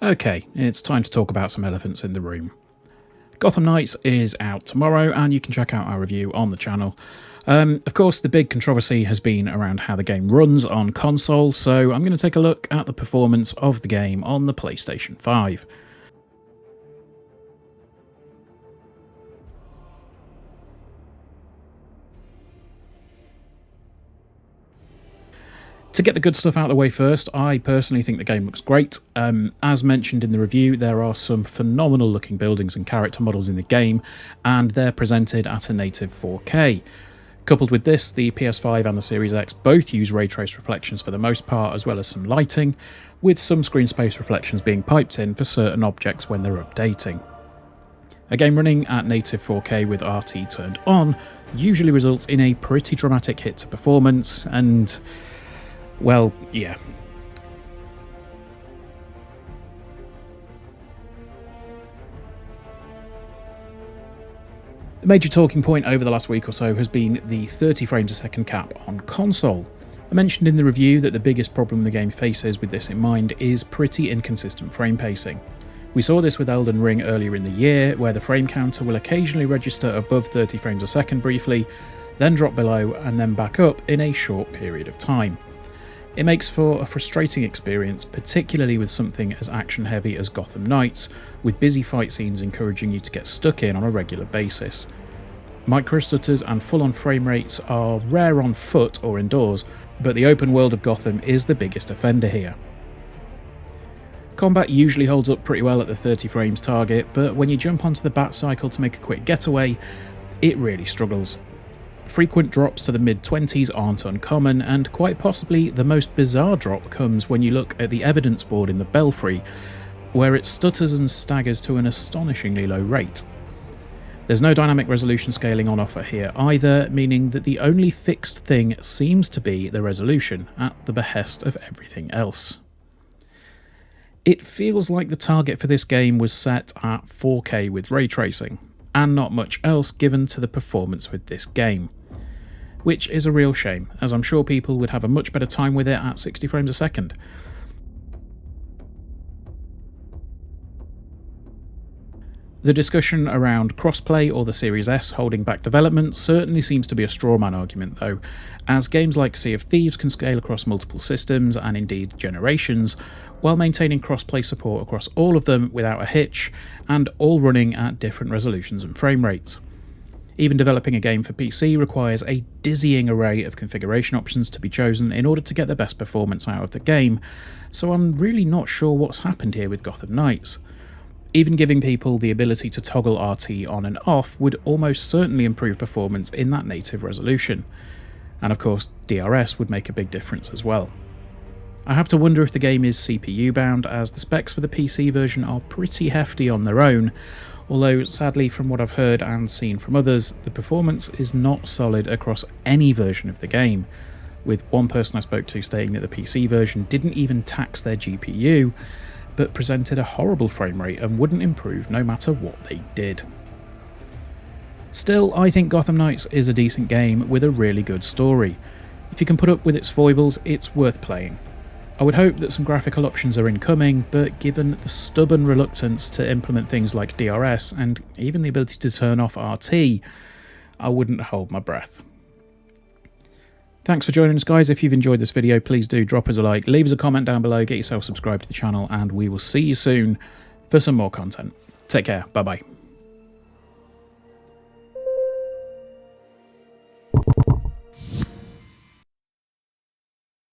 Okay, it's time to talk about some elephants in the room. Gotham Knights is out tomorrow, and you can check out our review on the channel. Of course, the big controversy has been around how the game runs on console, so I'm going to take a look at the performance of the game on the PlayStation 5. To get the good stuff out of the way first, I personally think the game looks great. As mentioned in the review, there are some phenomenal looking buildings and character models in the game, and they're presented at a native 4K. Coupled with this, the PS5 and the Series X both use ray trace reflections for the most part, as well as some lighting, with some screen space reflections being piped in for certain objects when they're updating. A game running at native 4K with RT turned on usually results in a pretty dramatic hit to performance, and well, yeah. The major talking point over the last week or so has been the 30 frames a second cap on console. I mentioned in the review that the biggest problem the game faces with this in mind is pretty inconsistent frame pacing. We saw this with Elden Ring earlier in the year, where the frame counter will occasionally register above 30 frames a second briefly, then drop below and then back up in a short period of time. It makes for a frustrating experience, particularly with something as action heavy as Gotham Knights, with busy fight scenes encouraging you to get stuck in on a regular basis. Microstutters and full-on frame rates are rare on foot or indoors, but the open world of Gotham is the biggest offender here. Combat usually holds up pretty well at the 30 frames target, but when you jump onto the bat cycle to make a quick getaway, it really struggles. Frequent drops to the mid-20s aren't uncommon, and quite possibly the most bizarre drop comes when you look at the evidence board in the Belfry, where it stutters and staggers to an astonishingly low rate. There's no dynamic resolution scaling on offer here either, meaning that the only fixed thing seems to be the resolution, at the behest of everything else. It feels like the target for this game was set at 4K with ray tracing, and not much else given to the performance with this game. Which is a real shame, as I'm sure people would have a much better time with it at 60 frames a second. The discussion around crossplay or the Series S holding back development certainly seems to be a straw man argument though, as games like Sea of Thieves can scale across multiple systems and indeed generations, while maintaining crossplay support across all of them without a hitch, and all running at different resolutions and frame rates. Even developing a game for PC requires a dizzying array of configuration options to be chosen in order to get the best performance out of the game, so I'm really not sure what's happened here with Gotham Knights. Even giving people the ability to toggle RT on and off would almost certainly improve performance in that native resolution. And of course, DRS would make a big difference as well. I have to wonder if the game is CPU bound, as the specs for the PC version are pretty hefty on their own, although sadly from what I've heard and seen from others, the performance is not solid across any version of the game, with one person I spoke to stating that the PC version didn't even tax their GPU, but presented a horrible frame rate and wouldn't improve no matter what they did. Still, I think Gotham Knights is a decent game with a really good story. If you can put up with its foibles, it's worth playing. I would hope that some graphical options are incoming, but given the stubborn reluctance to implement things like DRS and even the ability to turn off RT, I wouldn't hold my breath. Thanks for joining us guys. If you've enjoyed this video, please do drop us a like, leave us a comment down below, get yourself subscribed to the channel, and we will see you soon for some more content. Take care, bye bye.